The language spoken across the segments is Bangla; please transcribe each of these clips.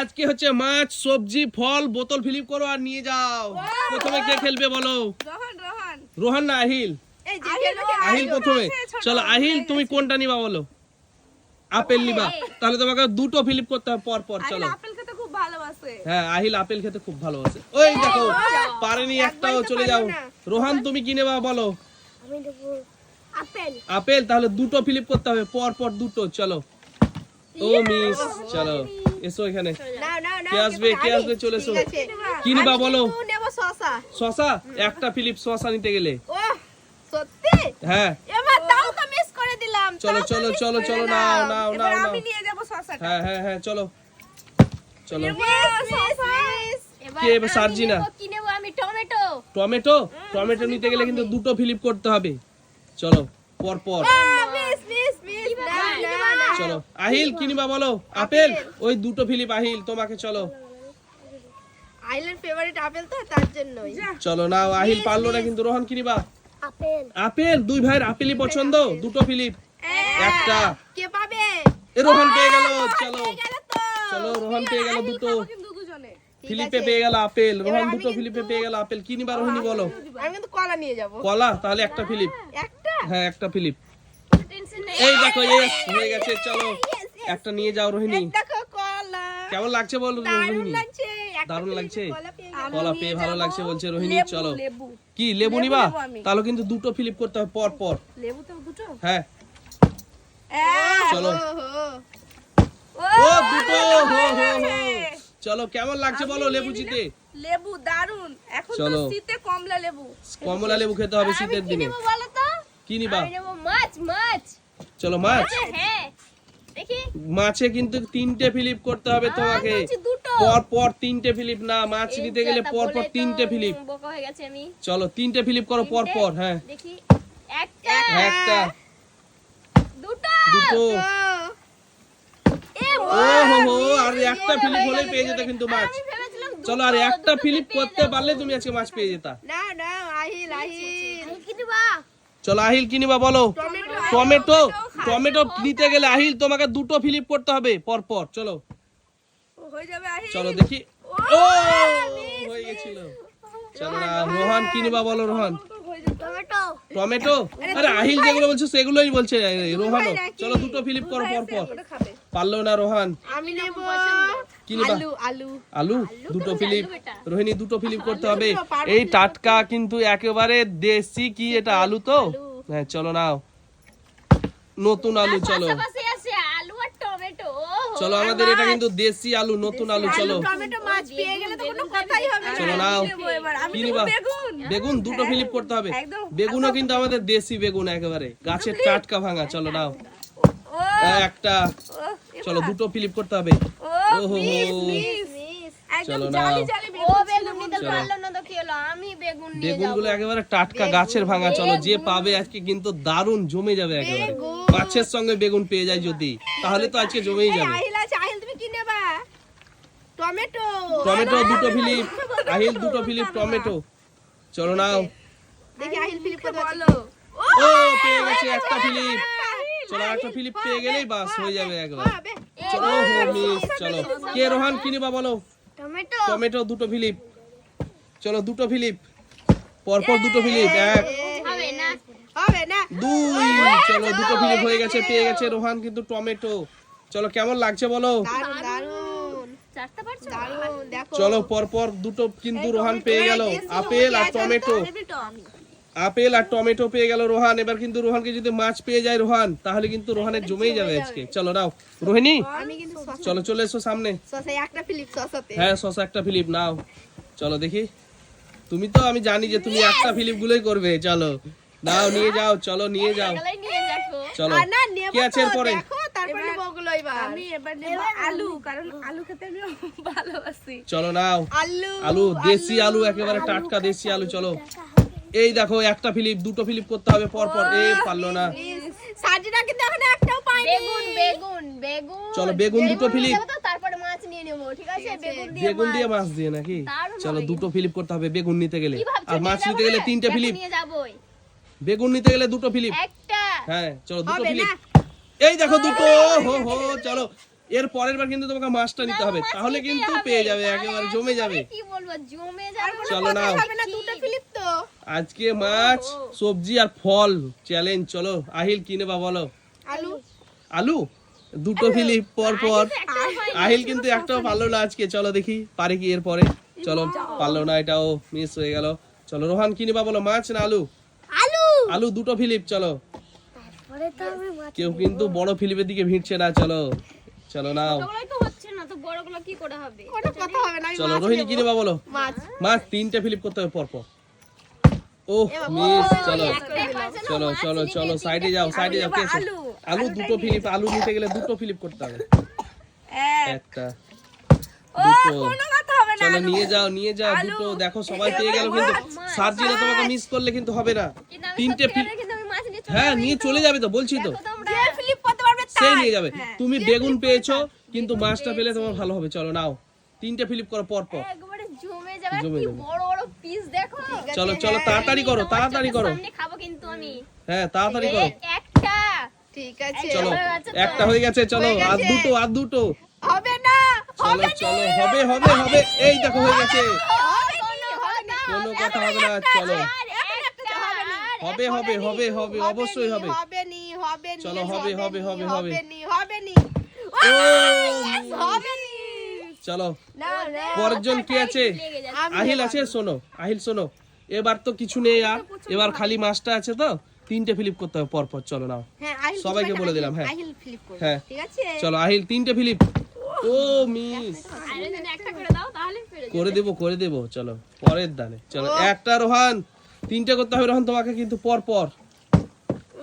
আজকে হচ্ছে মাছ সবজি ফল বোতল ফিলিপ করো আর নিয়ে যাও। প্রথমে কে খেলবে বলো? রোহান না আহিল? আহিল প্রথমে। চলো আহিল তুমি কোনটা নিবা বলো? আপেল নিবা? তাহলে তোমাকে দুটো ফিলিপ করতে হবে পর পর। চলো। আপেল খেতে খুব ভালোবাসে। হ্যাঁ আহিল আপেল খেতে খুব ভালোবাসে। ওই দেখো পারেনি একটাও, চলে যাও। রোহান তুমি কি নেবা বলো? আমি দেব আপেল। আপেল, তাহলে দুটো ফিলিপ করতে হবে পর পর দুটো। চলো। ও মিস, চলো এসো এখানে। কে আসবে কে আসবে চলে এসো। কি নিবা বলো? শসা? একটা ফিলিপ শসা নিতে গেলে। সত্যি? হ্যাঁ এবার তাও তো মিস করে দিলাম। চলো চলো চলো চলো নাও নাও নাও নাও। আমি নিয়ে যাব শসাটা। হ্যাঁ হ্যাঁ হ্যাঁ চলো চলো। এবার কে এবার সার্জিনা? কি নেব আমি? টমেটো। টমেটো? টমেটো নিতে গেলে কিন্তু দুটো ফিলিপ করতে হবে। চলো পর পর। মিস মিস মিস না। চলো আহিল কি নিবা বলো? আপেল? ওই দুটো ফিলিপ আহিল তোমাকে। চলো আইল্যান্ড ফেভারিট আপেল তো তার জন্যই। চলো নাও। আহিল পারলো না কিন্তু। রোহান কি নিবা? আপেল। আপেল? দুই ভাইয়ের আপেলই পছন্দ। দুটো ফিলিপ। একটা। কে পাবে? এ রোহান পেয়ে গেল। চলো গেল তো। চলো রোহান পেয়ে গেল দুটো। কিন্তু দুজনে। ফিলিপে পেয়ে গেল আপেল। রোহান দুটো ফিলিপে পেয়ে গেল আপেল। কি নিবা রোহিণী বলো? আমি কিন্তু কলা নিয়ে যাব। কলা? তাহলে একটা ফিলিপ। একটা? হ্যাঁ একটা ফিলিপ। টেনশন নেই। এই দেখো ইয়েস হয়ে গেছে। চলো একটা নিয়ে যাও রোহিণী। দেখো কলা। কেমন লাগছে বল দারুণ রোহিণী? লাগছে। একটা দারুণ ফিলিপে লাগছে? কলা পেয়ে গেলাম। কলা পেয়ে ভালো লাগছে বলছে রোহিণী। লেবু, চলো লেবু। কি লেবু লেবু নিবা? নেবো আমি। তাহলে কিন্তু দুটো ফিলিপ করতে হবে পর পর। লেবু তো দুটো। হ্যাঁ চলো। ও ও দুটো হো হো হো। চলো কেমন লাগছে বলো লেবু চিতে? লেবু দারুন। এখন তো চলো। শীতে কমলা লেবু। কমলা লেবু খেতে হবে শীতের কি দিনে। নেব বলো তো? কি নিবা? আমি নেব মাছ। মাছ। চলো মাছ। হ্যাঁ দেখি। মাছে কিন্তু তিনটে ফিলিপ করতে হবে তোমাকে। বলছি দুটো। পর পর তিনটে ফিলিপ না, মাছ নিতে গেলে পর পর তিনটে ফিলিপ। বোকা হয়ে গেছে আমি। চলো তিনটে ফিলিপ করো পর পর। হ্যাঁ দেখি। একটা। একটা দুটো। দুটো। এ ও হো হো আর একটা ফিলিপ হলেই পেয়ে যেত কিন্তু মাছ। আমি ভেবেছিলাম চলো আর একটা ফিলিপ করতে পারলে তুমি আজকে মাছ পেয়ে যেতা। না না আহিল আহিল। কি দিবা? চলো আহিল কি নিবা বলো? টমেটো? টমেটো নিতে গেলে আহিল তোমাকে দুটো ফিলিপ করতে হবে পর পর। চলো হয়ে যাবে আহিল। চলো দেখি। ও হয়ে গেছিল। চলো না রোহান কি নিবা বলো? রোহান টমেটো। টমেটো? আরে আহিল যেগুলো বলছো সেগুলোই বলছে রোহানও। চলো দুটো ফিলিপ করো পর পর। ওটা খাবে। পারলো না রোহান। আমি নেব কি নিবা? আলু আলু। আলু? দুটো ফিলিপ। আলু বেটা। রোহিণী দুটো ফিলিপ করতে হবে। এই টাটকা কিন্তু একেবারে দেশি। কি এটা আলু তো? হ্যাঁ চলো নাও নতুন আলু। চলো পাশাপাশি আছে আলু আর টমেটো। চলো আমাদের এটা কিন্তু দেশি আলু, নতুন আলু। চলো টমেটো মাছ পেয়ে গেলে তো কোনো কথাই হবে না। চলো নাও। নেবো এবার। আমি কি নেব নিবা? বেগুন। বেগুন? দুটো ফিলিপ করতে হবে। একদম। বেগুনও কিন্তু আমাদের দেশি বেগুন একেবারে গাছের টাটকা ভাঙা। চলো নাও ও একটা। চলো দুটো ফিলিপ করতে হবে। ও ওহো মিস একদম চলো নাও। জালি জালি ও বেগুন। বেগুন নিতে পারলো না তো কি হলো? আমি বেগুন নিয়ে বেগুন যাব। গুলো একেবারে টাটকা গাছের ভাঙা। চলো যে পাবে আজকে কিন্তু দারুণ জমে যাবে একেবারে। মাছের সঙ্গে বেগুন পেয়ে যায় যদি, তাহলে তো আজকে জমেই যাবে। আহিল আছে আহিল তুমি কি নেবা? টমেটো। টমেটো দুটো ফিলিপ। আহিল দুটো ফিলিপ টমেটো। চলো নাও। দেখি আহিল ফিলিপ কত বলো। ও পেয়ে গেছে একটা ফিলিপ। চলো একটা ফিলিপ পেয়ে গেলেই বাস হয়ে যাবে একবার। চলো হো মিস। চলো কে রোহান কি নিবা বলো? টমেটো। টমেটো দুটো ফিলিপ। চলো দুটো ফিলিপ পর পর দুটো ফিলিপ। এক হবে না। হবে না। দুই। চলো দুটো ফিলিপ হয়ে গেছে। পেয়ে গেছে রোহান কিন্তু টমেটো। চলো কেমন লাগছে বলো? দারুন দারুন চারটা পারছো? দারুন দেখো। চলো পর পর দুটো কিন্তু রোহান পেয়ে গেল। আপেল আর টমেটো। আপেল আর টমেটো পেয়ে গেল রোহান। এবার কিন্তু রোহানকে যদি মাছ পেয়ে যায় রোহান, তাহলে কিন্তু রোহানের জমেই যাবে আজকে। চলো নাও রোহিণী। আমি কিন্তু শসা চলো চলে এসো সামনে। শসা একটা ফিলিপ শসাতে। হ্যাঁ শসা একটা ফিলিপ নাও। চলো দেখি। তুমি তো আমি জানি যে তুমি একটা ফিলিপ গুলোই করবে। চলো নাও নিয়ে যাও। চলো নিয়ে যাও। গেলাই নিয়ে যাকো। চলো আর না নেব কি আছে তো, এরপরে? দেখো তারপর নেব ওগুলো এবার। আমি এবার নেব আলু, কারণ আলু খেতে আমি ভালোবাসি। চলো নাও আলু আলু দেশি আলু একেবারে টাটকা দেশি আলু। চলো এই দেখো একটা ফিলিপ। দুটো ফিলিপ করতে হবে পর পর। এ পারলো না। সাজিনা কিন্তু এখন একটাও পাইনি। বেগুন বেগুন বেগুন। চলো বেগুন দুটো ফিলিপ। নেবো তো, তারপরে মাছ নিয়ে নেবো। ঠিক আছে? বেগুন দিয়ে বেগুন দিয়ে মাছ দিয়ে নাকি? দারুণ চলো হবে দুটো ফিলিপ করতে হবে বেগুন নিতে গেলে। কি ভাবছো? আর মাছ নিতে গেলে তিনটে ফিলিপ। নিয়ে যাবোই। বেগুন নিতে গেলে দুটো ফিলিপ। একটা। হ্যাঁ চলো দুটো হবে ফিলিপ। না। এই দেখো দুটো হো হো। চলো এর পরের বার কিন্তু তোমাকে মাছটা নিতে হবে, তাহলে কিন্তু পেয়ে যাবে, একেবারে জমে যাবে। কি বলবো, জমে যাবে। চলো নাও, হবে না, দুটো ফিলিপ তো। আজকে মাছ, সবজি আর ফল চ্যালেঞ্জ। চলো আহিল কি নেবা বলো? আলু। আলু, দুটো ফিলিপ পর পর। আহিল কিন্তু একটাও পারলো না আজকে। চলো দেখি পারে কি এর পরে। চলো, পারলো না, এটাও মিস হয়ে গেল। চলো রোহান কি নেবা বলো, মাছ না আলু? আলু। আলু দুটো ফিলিপ। চলো, পরে তো আমি মাছ। কেউ কিন্তু বড় ফিলিপের দিকে ভিড়ছে না। চলো চলো নাও, ওগুলোই তো হচ্ছে না, তো বড়গুলো কি করে হবে? ওটা কথা হবে না, আমি চলো মাছ রোহিণী নেবো। কি নেবা বলো? মাছ। মাছ তিনটে ফিলিপ করতে হবে পর পর। ওহ মিস। চলো চলো চলো চলো, সাইডে যাও, সাইডে যাও। কে আছে? আলু। আলু দুটো ফিলিপ। আলু নিতে গেলে দুটো ফিলিপ করতে হবে। একটা, দুটো। কোনো কথা হবে না। চলো নিয়ে যাও, নিয়ে যাও দুটো। দেখো সবাই পেয়ে গেল, কিন্তু সার্জিনা তোমাকে মিস করলে কিন্তু হবে না। তিনটে ফিলিপ, কিন্তু আমি মাছ নিয়ে হ্যাঁ নিয়ে চলে যাবে তো, বলছি তো। তোমরা যে ফিলিপ করতে পারবে সেই তাই। নিয়ে যাবে। তুমি বেগুন পেয়েছো, কিন্তু মাছটা পেলে তোমার ভালো হবে। চলো নাও, তিনটে ফিলিপ করো পর পর। একবারে জমে যাবে। জমে কি যাবে। বড় বড় পিস দেখো। চলো চলো তাড়াতাড়ি করো, তাড়াতাড়ি করো। সামনে খাবো কিন্তু আমি। হ্যাঁ তাড়াতাড়ি করো। একটা। ঠিক আছে। চলো, হয়ে গেছে তো। একটা হয়ে গেছে। চলো হয়ে গেছে। আর দুটো, আর দুটো। হবে না। চলো চলো, হবে হবে হবে। এই দেখো হয়ে গেছে। কোনো কথা হবে না। চলো, হবে হবে হবে হবে, অবশ্যই হবে। হবে নি, হবে নি। চলো, হবে হবে হবে হবে। নি, হবে নি। ও হবে নি। চলো, না না। পরের জন কি আছে? আহিল আছে। শোনো আহিল, শোনো, এবার তো কিছু নেই আর, এবার খালি মাছটা আছে তো। তিনটে ফিলিপ করতে হবে পর পর। চলো নাও, হ্যাঁ, আহিল সবাইকে বলে দিলাম। হ্যাঁ আহিল ফ্লিপ করবে। হ্যাঁ, ঠিক আছে? চলো আহিল তিনটে ফিলিপ। ও মিস। আরে যদি একটা করে দাও তাহলে পেরে যাবে। করে দেবো করে দেবো। চলো পরের দানে। চলো একটা রোহান, তিনটে করতে হবে রোহান তোমাকে, কিন্তু পর পর।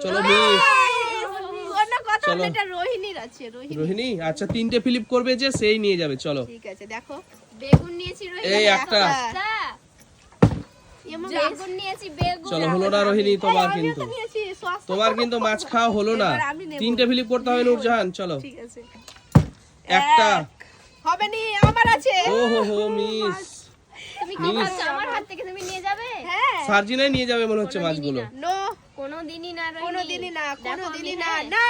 চলো মিস। কোনো কথা হবে চলো। না, এটা রোহিণীর আছে, রোহিণী। রোহিণী আচ্ছা, তিনটে ফিলিপ করবে যে সেই নিয়ে যাবে। চলো ঠিক আছে, দেখো। বেগুন নিয়েছি রোহিণী। এই একটা। বেগুন নিয়েছি বেগুন। চলো হলো না রোহিণী তোমার, আমিও কিন্তু তো নিয়েছি, সস্তা। তোমার কিন্তু মাছ খাওয়া হলো না। এবার আমি নেবো। তিনটে ফিলিপ করতে হবে নূরজাহান। চলো ঠিক আছে। একটা। হবে নি, আমার আছে। ও হো হো মিস। তুমি কি ভাবছো আমার হাত থেকে তুমি নিয়ে যাবে? হ্যাঁ। সার্জিনাই নিয়ে যাবে মনে হচ্ছে মাছগুলো। নো, কোনোদিনই না রোহিণী। কোনোদিনই না, দেখো, কোনোদিনই আমি না। হ্যাঁ। না।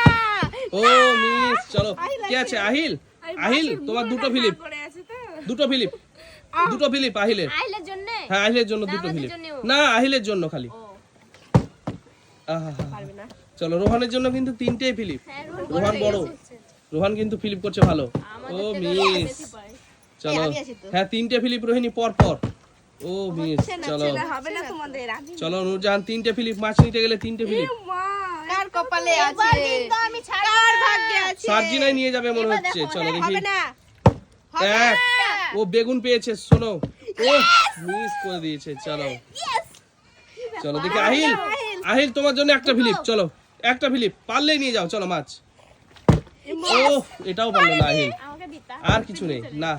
ও মিস। চলো কে আছে? আহিল। আহিল তোমার দুটো ফিলিপ, করে আছে তো। দুটো ফিলিপ, দুটো ফিলিপ আহিলের। আইলের জন্য? হ্যাঁ আহিলের জন্য না, দুটো আমাদের ফিলিপ। জন্যেও। না আহিলের জন্য খালি। ও আহা। পারবে না। চলো রোহানের জন্য কিন্তু তিনটেই ফিলিপ। হ্যাঁ রোহান বড়, রোহান কিন্তু ফিলিপ করছে ভালো। ও মিস। চলো আমি আছি তো। হ্যাঁ তিনটে ফিলিপ রোহিণী পর পর। ও মিস। চলো হবে না তোমাদের। চলো নূরজাহান তিনটে ফিলিপ। মাছ নিতে গেলে তিনটে ফিলিপ। কার কপালে আছে? এবার কিন্তু আমি ছাড়বো কার না। ভাগ্যে আছে? সার্জিনাই নিয়ে যাবে মনে হচ্ছে। চলো দেখি। হবে না। হবে এক। না। ও বেগুন পেয়েছে। শোনো, ও মিস করে দিয়েছে। চলো চলো দেখি। আহিল, আহিল তোমার জন্য একটা ফিলিপ। চলো একটা ফিলিপ, পারলেই নিয়ে যাও। চলো মাছ। ও এটাও পারলো না আহিল। আমাকে দিতা। আর কিছু নেই না,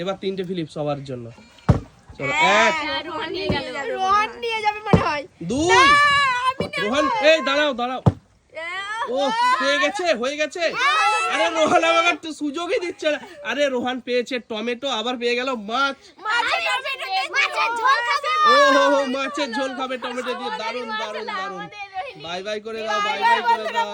এবার তিনটে ফিলিপ সবার জন্য। চলো এক, আর রোহন নিয়ে গেল। রোহন নিয়ে যাবে মনে হয়। দুই। রোহন এই দাঁড়াও দাঁড়াও। ও পেয়ে গেছে, হয়ে গেছে। আরে রোহান আমাকে একটু সুযোগই দিচ্ছে না। আরে রোহান পেয়েছে টমেটো, আবার পেয়ে গেল মাছ। মাছের ঝোল খাবে। ও হো হো, মাছের ঝোল খাবে টমেটো দিয়ে। দারুন দারুন দারুন। বাই বাই করে দাও, বাই বাই করে দাও।